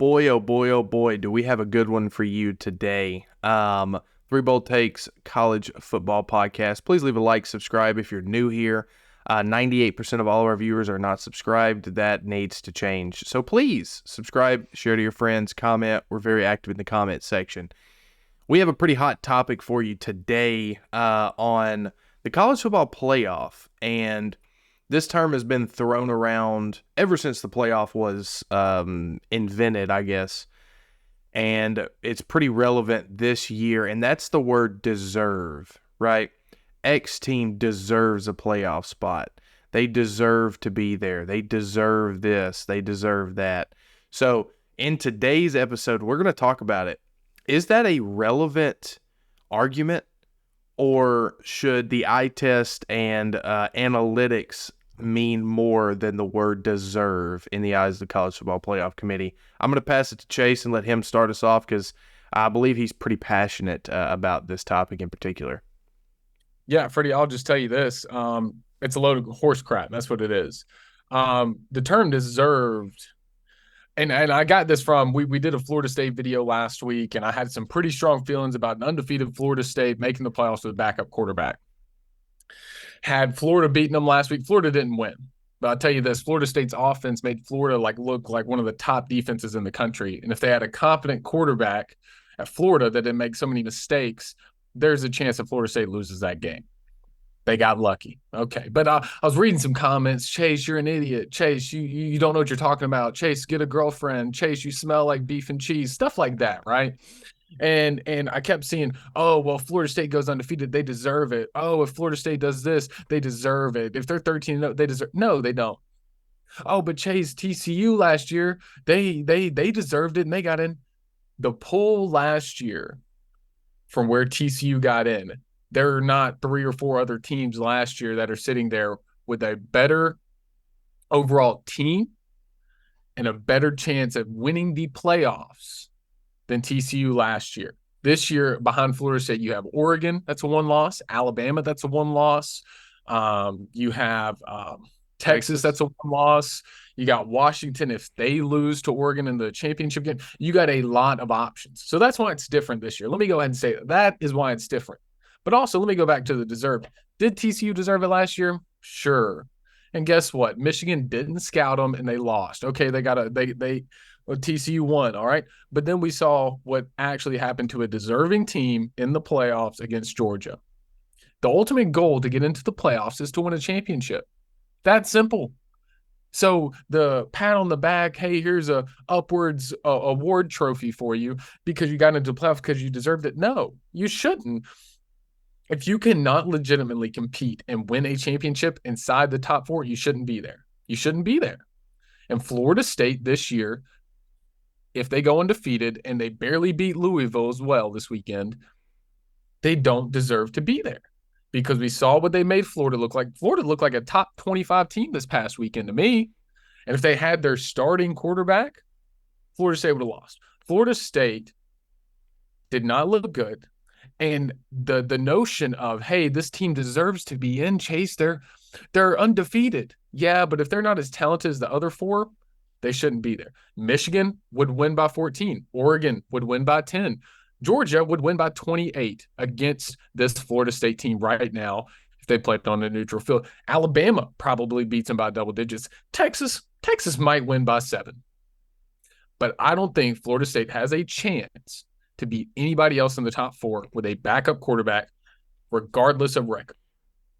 boy, oh boy, oh boy, do we have a good one for you today. Three Bold Takes College Football Podcast. Please leave a like, subscribe if you're new here. 98% of all of our viewers are not subscribed. That needs to change. So please subscribe, share to your friends, comment. We're very active in the comment section. We have a pretty hot topic for you today on the college football playoff, and this term has been thrown around ever since the playoff was invented, I guess, and it's pretty relevant this year, and that's the word deserve, right? X team deserves a playoff spot. They deserve to be there. They deserve this. They deserve that. So in today's episode, we're going to talk about it. Is that a relevant argument, or should the eye test and analytics mean more than the word deserve in the eyes of the College Football Playoff Committee? I'm going to pass it to Chase and let him start us off because I believe he's pretty passionate about this topic in particular. Yeah, Freddie, I'll just tell you this. It's a load of horse crap. That's what it is. The term deserved, and I got this from, we did a Florida State video last week, and I had some pretty strong feelings about an undefeated Florida State making the playoffs with a backup quarterback. Had Florida beaten them last week, Florida didn't win. But I'll tell you this, Florida State's offense made Florida look like one of the top defenses in the country. And if they had a competent quarterback at Florida that didn't make so many mistakes, there's a chance that Florida State loses that game. They got lucky. Okay. But I was reading some comments. Chase, you're an idiot. Chase, you don't know what you're talking about. Chase, get a girlfriend. Chase, you smell like beef and cheese. Stuff like that, right? And I kept seeing, oh, well, Florida State goes undefeated, they deserve it. Oh, if Florida State does this, they deserve it. If they're 13, they deserve. No, they don't. Oh, but Chase, TCU last year, they deserved it and they got in. The poll last year from where TCU got in, there are not 3 or 4 other teams last year that are sitting there with a better overall team and a better chance of winning the playoffs than TCU last year. This year, behind Florida State, you have Oregon, that's a 1 loss. Alabama, that's a 1 loss. You have Texas, that's a 1 loss. You got Washington. If they lose to Oregon in the championship game, you got a lot of options. So that's why it's different this year. Let me go ahead and say that is why it's different. But also, let me go back to the deserve. Did TCU deserve it last year? Sure. And guess what? Michigan didn't scout them and they lost. Okay, TCU won, all right? But then we saw what actually happened to a deserving team in the playoffs against Georgia. The ultimate goal to get into the playoffs is to win a championship. That's simple. So the pat on the back, hey, here's a upwards award trophy for you because you got into the playoffs because you deserved it. No, you shouldn't. If you cannot legitimately compete and win a championship inside the top 4, you shouldn't be there. You shouldn't be there. And Florida State this year, if they go undefeated and they barely beat Louisville as well this weekend, they don't deserve to be there because we saw what they made Florida look like. Florida looked like a top 25 team this past weekend to me. And if they had their starting quarterback, Florida State would have lost. Florida State did not look good. And the notion of, hey, this team deserves to be in, Chase, they're undefeated. Yeah, but if they're not as talented as the other 4, they shouldn't be there. Michigan would win by 14. Oregon would win by 10. Georgia would win by 28 against this Florida State team right now if they played on a neutral field. Alabama probably beats them by double digits. Texas might win by 7. But I don't think Florida State has a chance to beat anybody else in the top 4 with a backup quarterback, regardless of record.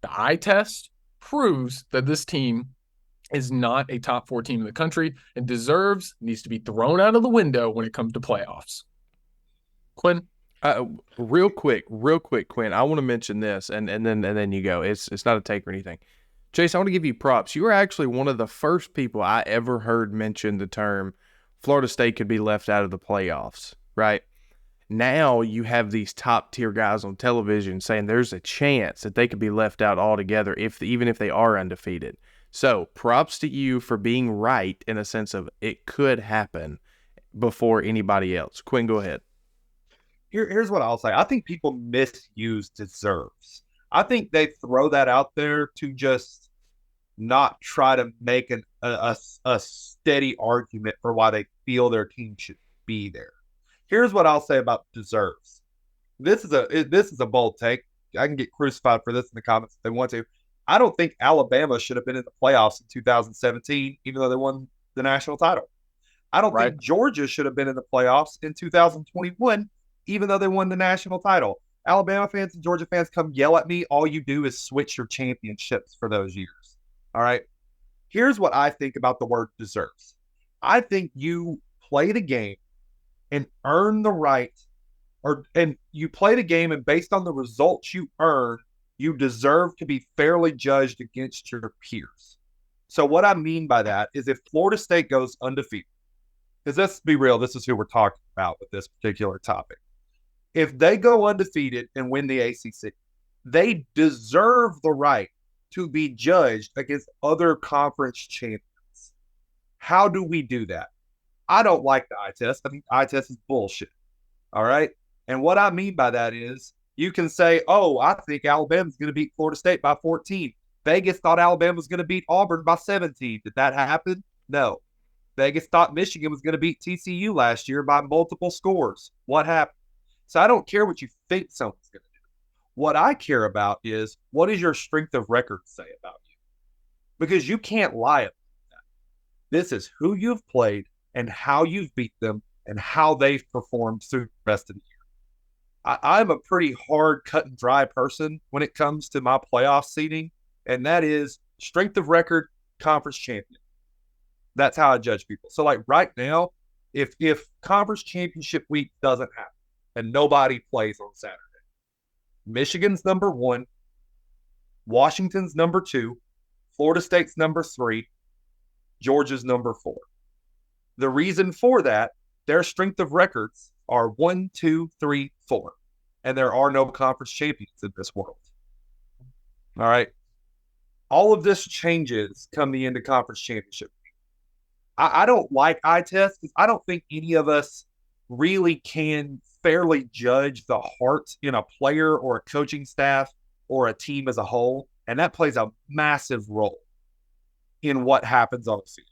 The eye test proves that this team is not a top 4 team in the country and needs to be thrown out of the window when it comes to playoffs. Quinn? Real quick, Quinn, I want to mention this, and then you go. It's not a take or anything. Chase, I want to give you props. You were actually one of the first people I ever heard mention the term Florida State could be left out of the playoffs, right? Now you have these top tier guys on television saying there's a chance that they could be left out altogether even if they are undefeated. So props to you for being right in a sense of it could happen before anybody else. Quinn, go ahead. Here's what I'll say. I think people misuse deserves. I think they throw that out there to just not try to make an a steady argument for why they feel their team should be there. Here's what I'll say about deserves. This is a bold take. I can get crucified for this in the comments if they want to. I don't think Alabama should have been in the playoffs in 2017, even though they won the national title. I don't think Georgia should have been in the playoffs in 2021, even though they won the national title. Alabama fans and Georgia fans come yell at me. All you do is switch your championships for those years. All right. Here's what I think about the word deserves. I think you play the game and earn the right, and you play the game, and based on the results you earn, you deserve to be fairly judged against your peers. So what I mean by that is if Florida State goes undefeated, because let's be real, this is who we're talking about with this particular topic. If they go undefeated and win the ACC, they deserve the right to be judged against other conference champions. How do we do that? I don't like the eye test. I think eye test is bullshit. All right? And what I mean by that is you can say, oh, I think Alabama's going to beat Florida State by 14. Vegas thought Alabama was going to beat Auburn by 17. Did that happen? No. Vegas thought Michigan was going to beat TCU last year by multiple scores. What happened? So I don't care what you think someone's going to do. What I care about is what does your strength of record say about you? Because you can't lie about that. This is who you've played and how you've beat them and how they've performed through the rest of the year. I'm a pretty hard, cut and dry person when it comes to my playoff seeding, and that is strength of record, conference champion. That's how I judge people. So, like right now, if conference championship week doesn't happen and nobody plays on Saturday, Michigan's number 1, Washington's number 2, Florida State's number 3, Georgia's number 4. The reason for that, their strength of records are 1, 2, 3, 4. And there are no conference champions in this world. All right. All of this changes come the end of conference championship. I don't like eye tests because I don't think any of us really can fairly judge the heart in a player or a coaching staff or a team as a whole. And that plays a massive role in what happens on the field.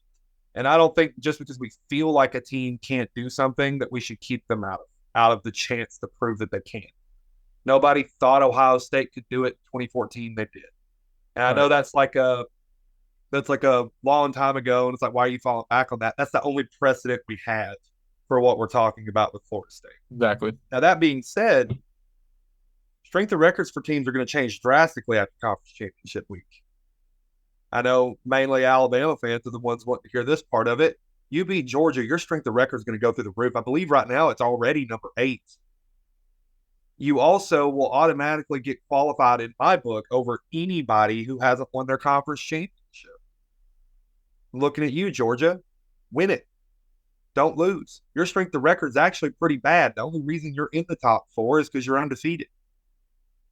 And I don't think just because we feel like a team can't do something that we should keep them out of the chance to prove that they can. Nobody thought Ohio State could do it in 2014. They did. And I know that's like a long time ago. And it's like, why are you falling back on that? That's the only precedent we have for what we're talking about with Florida State. Exactly. Now, that being said, strength of records for teams are going to change drastically after conference championship week. I know mainly Alabama fans are the ones wanting to hear this part of it. You beat Georgia, your strength of record is going to go through the roof. I believe right now it's already number 8. You also will automatically get qualified in my book over anybody who hasn't won their conference championship. I'm looking at you, Georgia. Win it. Don't lose. Your strength of record is actually pretty bad. The only reason you're in the top 4 is because you're undefeated.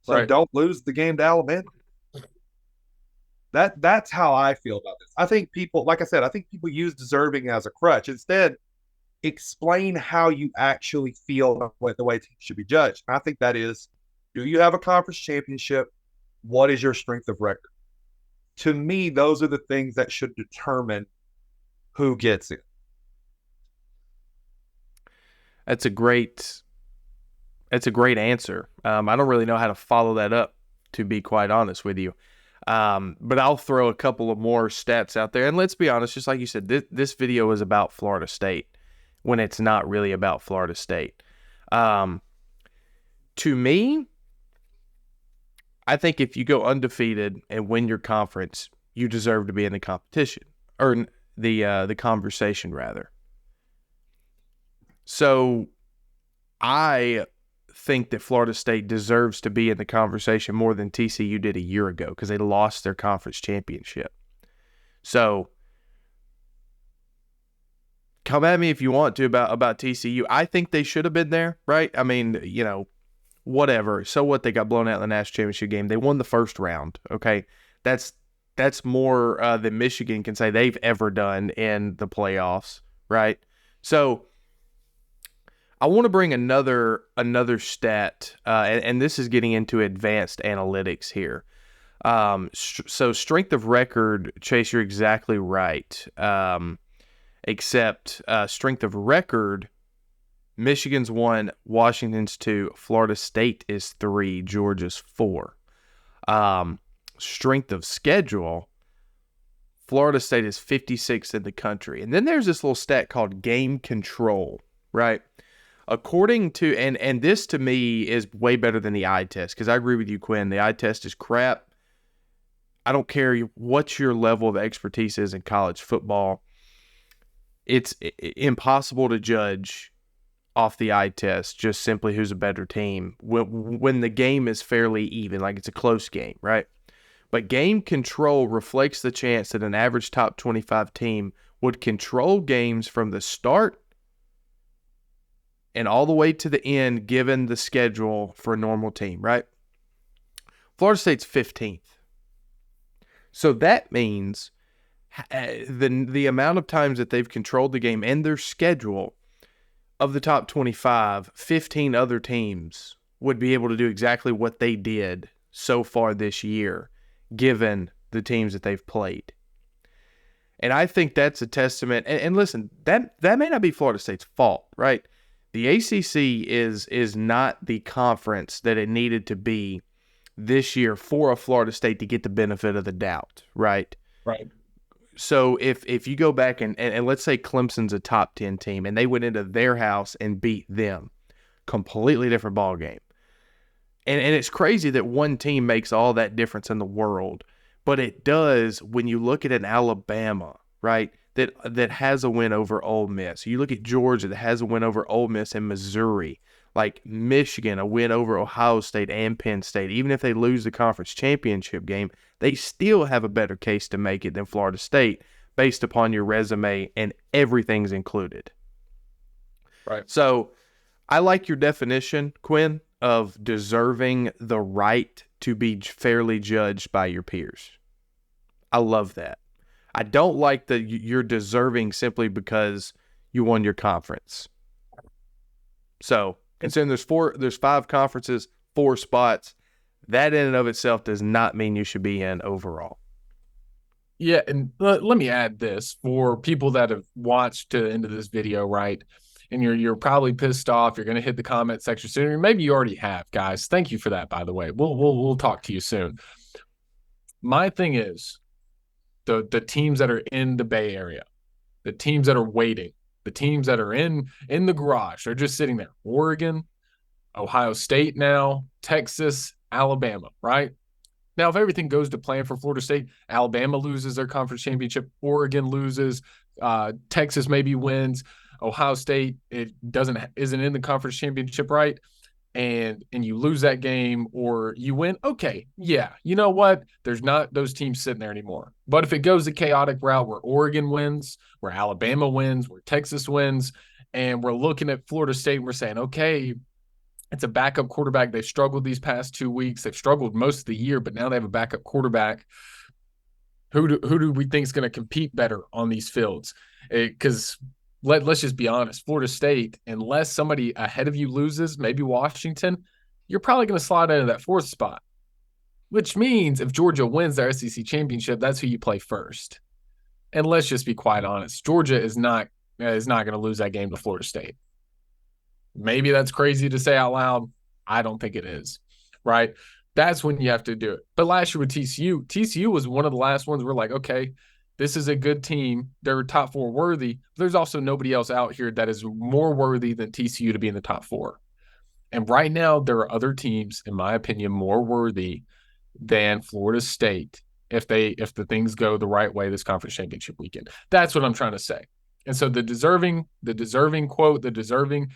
So don't lose the game to Alabama. That's how I feel about this. I think people, like I said, I think people use deserving as a crutch. Instead, explain how you actually feel the way teams should be judged. And I think that is, do you have a conference championship? What is your strength of record? To me, those are the things that should determine who gets it. That's a great answer. I don't really know how to follow that up, to be quite honest with you. But I'll throw a couple of more stats out there. And let's be honest, just like you said, this video is about Florida State when it's not really about Florida State. To me, I think if you go undefeated and win your conference, you deserve to be in the competition, or the conversation, rather. So I think that Florida State deserves to be in the conversation more than TCU did a year ago because they lost their conference championship. So come at me if you want to about TCU. I think they should have been there, right? I mean, whatever. So what? They got blown out in the national championship game. They won the first round, okay? That's more than Michigan can say they've ever done in the playoffs, right? So I want to bring another stat, and this is getting into advanced analytics here. So strength of record, Chase, you're exactly right. Except strength of record, Michigan's 1, Washington's 2, Florida State is 3, Georgia's 4. Strength of schedule, Florida State is 56th in the country. And then there's this little stat called game control, right? According to, and this to me is way better than the eye test, because I agree with you, Quinn. The eye test is crap. I don't care what your level of expertise is in college football. It's impossible to judge off the eye test just simply who's a better team when the game is fairly even, like it's a close game, right? But game control reflects the chance that an average top 25 team would control games from the start and all the way to the end given the schedule for a normal team, right? Florida State's 15th. So that means the amount of times that they've controlled the game and their schedule of the top 25, 15 other teams would be able to do exactly what they did so far this year, given the teams that they've played. And I think that's a testament. And listen, that may not be Florida State's fault, right? The ACC is not the conference that it needed to be this year for a Florida State to get the benefit of the doubt, right? Right. So if you go back and let's say Clemson's a top 10 team and they went into their house and beat them, completely different ball game. And it's crazy that one team makes all that difference in the world, but it does when you look at an Alabama, right, that has a win over Ole Miss. You look at Georgia that has a win over Ole Miss and Missouri, like Michigan, a win over Ohio State and Penn State. Even if they lose the conference championship game, they still have a better case to make it than Florida State based upon your resume and everything's included. Right. So I like your definition, Quinn, of deserving the right to be fairly judged by your peers. I love that. I don't like that you're deserving simply because you won your conference. So considering there's 5 conferences, 4 spots, that in and of itself does not mean you should be in overall. Yeah, and let me add this for people that have watched to the end of this video, right? And you're probably pissed off. You're going to hit the comment section soon, or maybe you already have, guys. Thank you for that, by the way. We'll talk to you soon. My thing is the teams that are in the Bay Area, the teams that are waiting, the teams that are in the garage, they're just sitting there. Oregon, Ohio State now, Texas, Alabama, right? Now, if everything goes to plan for Florida State, Alabama loses their conference championship, Oregon loses, Texas maybe wins, Ohio State isn't in the conference championship, right? And you lose that game or you win, okay, yeah, you know what? There's not those teams sitting there anymore. But if it goes the chaotic route where Oregon wins, where Alabama wins, where Texas wins, and we're looking at Florida State and we're saying, okay, it's a backup quarterback. They've struggled these past 2 weeks. They've struggled most of the year, but now they have a backup quarterback. Who do we think is going to compete better on these fields? Because let's just be honest, Florida State, unless somebody ahead of you loses, maybe Washington, you're probably going to slide into that 4th spot, which means if Georgia wins their SEC championship, that's who you play first. And let's just be quite honest, Georgia is not going to lose that game to Florida State. Maybe that's crazy to say out loud. I don't think it is, right? That's when you have to do it. But last year with TCU was one of the last ones we're like, okay, this is a good team. They're top 4 worthy. But there's also nobody else out here that is more worthy than TCU to be in the top 4. And right now, there are other teams, in my opinion, more worthy than Florida State if the things go the right way this conference championship weekend. That's what I'm trying to say. And so the deserving quote, the deserving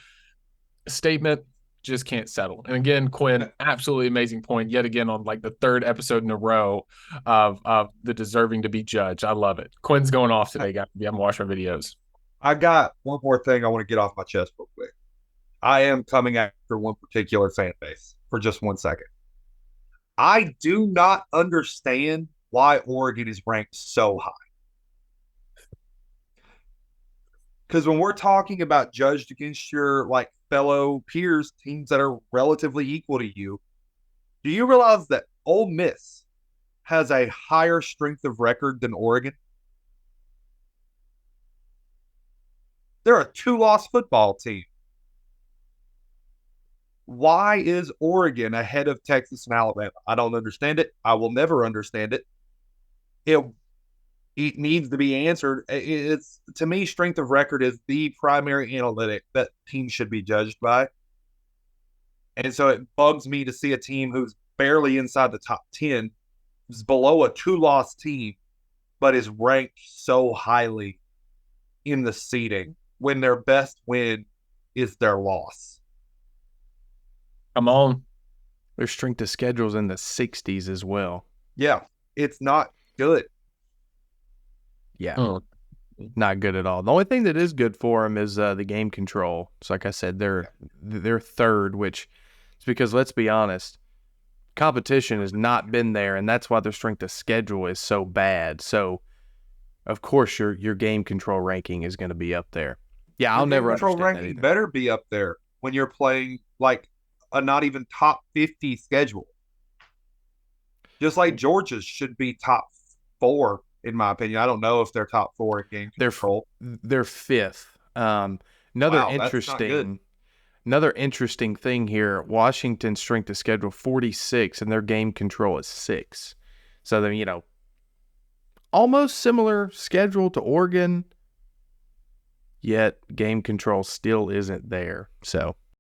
statement just can't settle. And again, Quinn, absolutely amazing point yet again on like the 3rd episode in a row of the deserving to be judged. I love it. Quinn's going off today, guys. You haven't watched my videos. I got one more thing I want to get off my chest real quick. I am coming after one particular fan base for just 1 second. I do not understand why Oregon is ranked so high. Because when we're talking about judged against your like fellow peers, teams that are relatively equal to you, do you realize that Ole Miss has a higher strength of record than Oregon? They're a 2-loss football team. Why is Oregon ahead of Texas and Alabama? I don't understand it. I will never understand it. It needs to be answered. It's, to me, strength of record is the primary analytic that teams should be judged by. And so it bugs me to see a team who's barely inside the top 10, is below a 2-loss team, but is ranked so highly in the seeding when their best win is their loss. Come on. Their strength of schedule's in the 60s as well. Yeah, it's not good. Yeah, Oh. not good at all. The only thing that is good for them is the game control. So like I said, they're third, which is because, let's be honest, competition has not been there, and that's why their strength of schedule is so bad. So, of course, your game control ranking is going to be up there. Yeah, I'll never Control understand that ranking either. better be up there when you're playing like a not even top 50 schedule. Just like Georgia's should be top 4, in my opinion. I don't know if they're top 4 in game control. They're fifth. Another Wow, that's not good. interesting thing here. Washington's strength of schedule 46, and their game control is 6. So they're almost similar schedule to Oregon, yet game control still isn't there. So